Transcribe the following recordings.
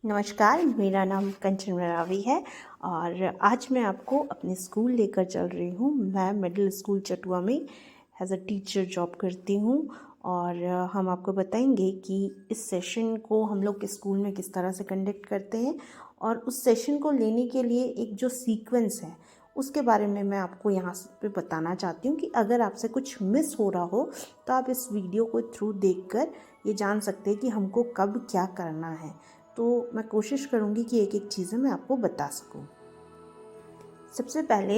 नमस्कार, मेरा नाम कंचन रावी है और आज मैं आपको अपने स्कूल लेकर चल रही हूँ। मैं मिडिल स्कूल चटुआ में एज अ टीचर जॉब करती हूँ और हम आपको बताएंगे कि इस सेशन को हम लोग के स्कूल में किस तरह से कंडक्ट करते हैं और उस सेशन को लेने के लिए एक जो सीक्वेंस है उसके बारे में मैं आपको यहाँ पे बताना चाहती हूँ कि अगर आपसे कुछ मिस हो रहा हो तो आप इस वीडियो को थ्रू देखकर ये जान सकते हैं कि हमको कब क्या करना है। तो मैं कोशिश करूँगी कि एक एक चीज़ें मैं आपको बता सकूँ। सबसे पहले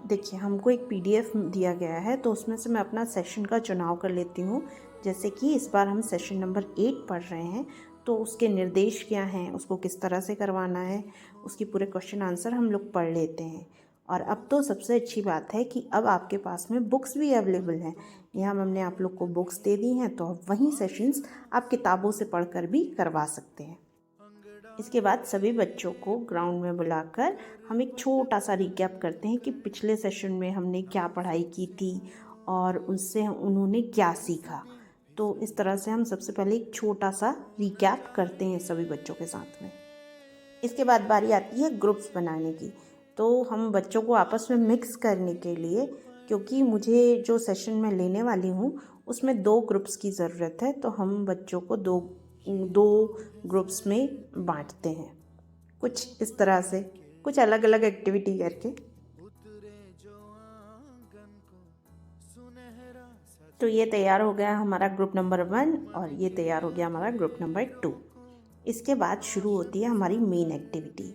देखिए, हमको एक पीडीएफ दिया गया है तो उसमें से मैं अपना सेशन का चुनाव कर लेती हूँ। जैसे कि इस बार हम सेशन नंबर 8 पढ़ रहे हैं तो उसके निर्देश क्या हैं, उसको किस तरह से करवाना है, उसकी पूरे क्वेश्चन आंसर हम लोग पढ़ लेते हैं। और अब तो सबसे अच्छी बात है कि अब आपके पास में बुक्स भी अवेलेबल हैं। यहाँ हमने आप लोग को बुक्स दे दी हैं तो वहीं सेशंस आप किताबों से पढ़कर भी करवा सकते हैं। इसके बाद सभी बच्चों को ग्राउंड में बुलाकर हम एक छोटा सा रिकैप करते हैं कि पिछले सेशन में हमने क्या पढ़ाई की थी और उससे उन्होंने क्या सीखा। तो इस तरह से हम सबसे पहले एक छोटा सा रिकैप करते हैं सभी बच्चों के साथ में। इसके बाद बारी आती है ग्रुप्स बनाने की। तो हम बच्चों को आपस में मिक्स करने के लिए, क्योंकि मुझे जो सेशन में लेने वाली हूँ उसमें 2 ग्रुप्स की ज़रूरत है, तो हम बच्चों को दो ग्रुप्स में बांटते हैं, कुछ इस तरह से, कुछ अलग अलग एक्टिविटी करके। तो ये तैयार हो गया हमारा ग्रुप नंबर 1 और ये तैयार हो गया हमारा ग्रुप नंबर 2। इसके बाद शुरू होती है हमारी मेन एक्टिविटी।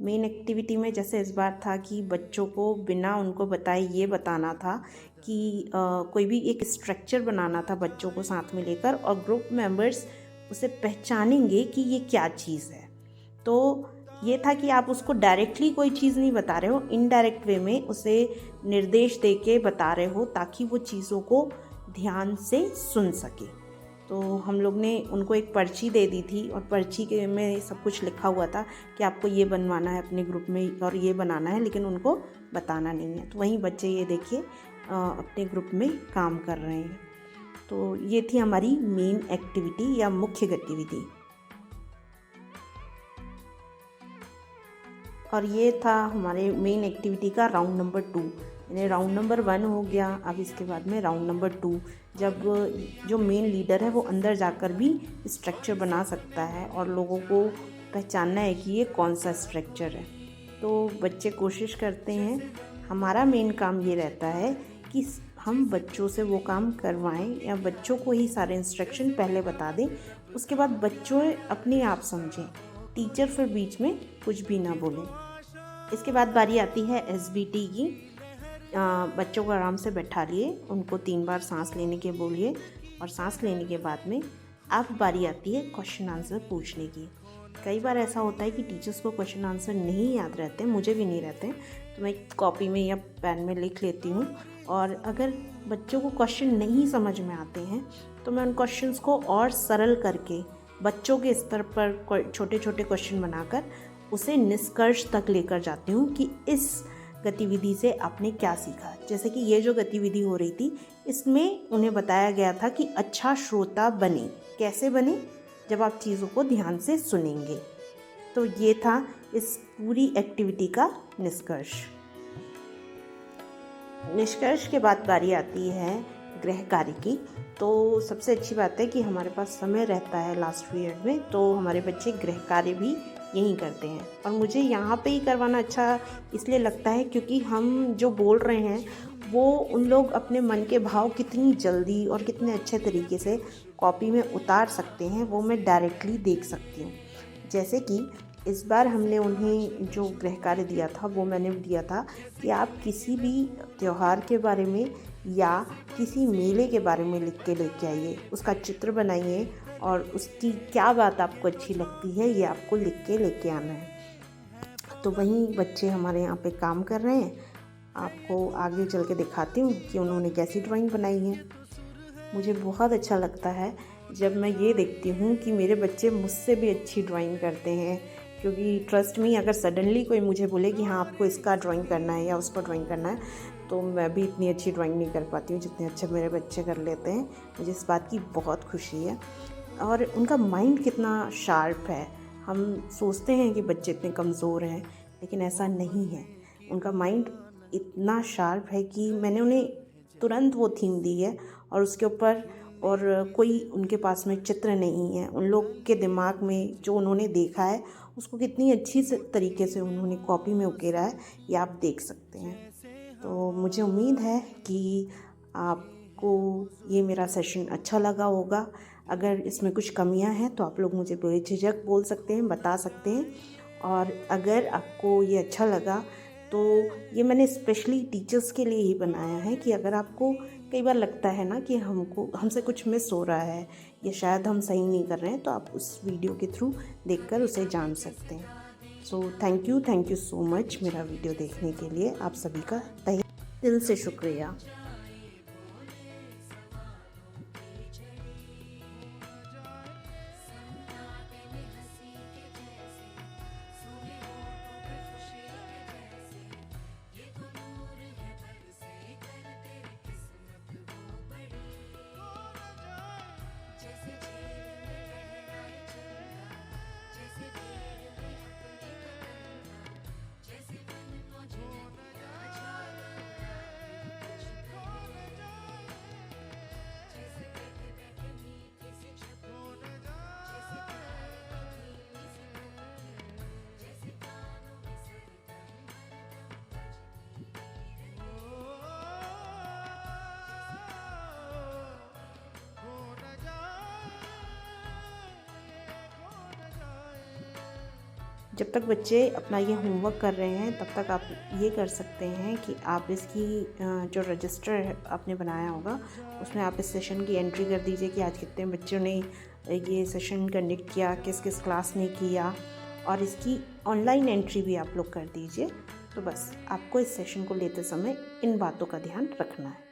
मेन एक्टिविटी में जैसे इस बार था कि बच्चों को बिना उनको बताए ये बताना था कि कोई भी एक स्ट्रक्चर बनाना था बच्चों को साथ में लेकर, और ग्रुप मेंबर्स उसे पहचानेंगे कि ये क्या चीज़ है। तो ये था कि आप उसको डायरेक्टली कोई चीज़ नहीं बता रहे हो, इनडायरेक्ट वे में उसे निर्देश दे के बता रहे हो ताकि वो चीज़ों को ध्यान से सुन सके। तो हम लोग ने उनको एक पर्ची दे दी थी और पर्ची के में सब कुछ लिखा हुआ था कि आपको ये बनवाना है अपने ग्रुप में और ये बनाना है, लेकिन उनको बताना नहीं है। तो वहीं बच्चे ये देखिए अपने ग्रुप में काम कर रहे हैं। तो ये थी हमारी मेन एक्टिविटी या मुख्य गतिविधि। और ये था हमारे मेन एक्टिविटी का राउंड नंबर 2। यानी राउंड नंबर 1 हो गया, अब इसके बाद में राउंड नंबर 2, जब जो मेन लीडर है वो अंदर जाकर भी स्ट्रक्चर बना सकता है और लोगों को पहचानना है कि ये कौन सा स्ट्रक्चर है। तो बच्चे कोशिश करते हैं। हमारा मेन काम ये रहता है कि हम बच्चों से वो काम करवाएं या बच्चों को ही सारे इंस्ट्रक्शन पहले बता दें, उसके बाद बच्चों अपने आप समझें, टीचर फिर बीच में कुछ भी ना बोले। इसके बाद बारी आती है एसबीटी की। बच्चों को आराम से बैठा लिए, उनको 3 बार सांस लेने के बोलिए और सांस लेने के बाद में अब बारी आती है क्वेश्चन आंसर पूछने की। कई बार ऐसा होता है कि टीचर्स को क्वेश्चन आंसर नहीं याद रहते, मुझे भी नहीं रहते, तो मैं कॉपी में या पेन में लिख लेती हूँ। और अगर बच्चों को क्वेश्चन नहीं समझ में आते हैं तो मैं उन क्वेश्चंस को और सरल करके बच्चों के स्तर पर छोटे छोटे क्वेश्चन बनाकर उसे निष्कर्ष तक लेकर जाती हूँ कि इस गतिविधि से आपने क्या सीखा। जैसे कि ये जो गतिविधि हो रही थी इसमें उन्हें बताया गया था कि अच्छा श्रोता बने। कैसे बने? जब आप चीज़ों को ध्यान से सुनेंगे। तो ये था इस पूरी एक्टिविटी का निष्कर्ष। निष्कर्ष के बाद बारी आती है गृह कार्य की। तो सबसे अच्छी बात है कि हमारे पास समय रहता है लास्ट पीरियड में, तो हमारे बच्चे गृह कार्य भी यहीं करते हैं। और मुझे यहाँ पे ही करवाना अच्छा इसलिए लगता है क्योंकि हम जो बोल रहे हैं वो उन लोग अपने मन के भाव कितनी जल्दी और कितने अच्छे तरीके से कॉपी में उतार सकते हैं, वो मैं डायरेक्टली देख सकती हूँ। जैसे कि इस बार हमने उन्हें जो गृह कार्य दिया था वो मैंने दिया था कि आप किसी भी त्यौहार के बारे में या किसी मेले के बारे में लिख के लेके आइए, उसका चित्र बनाइए और उसकी क्या बात आपको अच्छी लगती है ये आपको लिख के लेके आना है। तो वहीं बच्चे हमारे यहाँ पे काम कर रहे हैं। आपको आगे चल के दिखाती हूँ कि उन्होंने कैसी ड्राइंग बनाई है। मुझे बहुत अच्छा लगता है जब मैं ये देखती हूँ कि मेरे बच्चे मुझसे भी अच्छी ड्राइंग करते हैं, क्योंकि ट्रस्ट मी, अगर सडनली कोई मुझे बोले कि हाँ आपको इसका ड्राइंग करना है या उसको ड्राइंग करना है, तो मैं भी इतनी अच्छी ड्राइंग नहीं कर पाती हूँ जितने अच्छे मेरे बच्चे कर लेते हैं। मुझे इस बात की बहुत खुशी है। और उनका माइंड कितना शार्प है। हम सोचते हैं कि बच्चे इतने कमज़ोर हैं, लेकिन ऐसा नहीं है। उनका माइंड इतना शार्प है कि मैंने उन्हें तुरंत वो थीम दी है और उसके ऊपर और कोई उनके पास में चित्र नहीं है। उन लोग के दिमाग में जो उन्होंने देखा है उसको कितनी अच्छी से तरीके से उन्होंने कॉपी में उकेरा है, ये आप देख सकते हैं। तो मुझे उम्मीद है कि आपको ये मेरा सेशन अच्छा लगा होगा। अगर इसमें कुछ कमियां हैं तो आप लोग मुझे बेझिझक बोल सकते हैं, बता सकते हैं। और अगर आपको ये अच्छा लगा तो ये मैंने स्पेशली टीचर्स के लिए ही बनाया है कि अगर आपको कई बार लगता है ना कि हमसे कुछ मिस हो रहा है या शायद हम सही नहीं कर रहे हैं, तो आप उस वीडियो के थ्रू देखकर उसे जान सकते हैं। So thank you so much मेरा वीडियो देखने के लिए। आप सभी का तहे दिल से शुक्रिया। जब तक बच्चे अपना ये होमवर्क कर रहे हैं तब तक आप ये कर सकते हैं कि आप इसकी जो रजिस्टर आपने बनाया होगा उसमें आप इस सेशन की एंट्री कर दीजिए कि आज कितने बच्चों ने ये सेशन कंडक्ट किया, किस किस क्लास ने किया, और इसकी ऑनलाइन एंट्री भी आप लोग कर दीजिए। तो बस आपको इस सेशन को लेते समय इन बातों का ध्यान रखना है।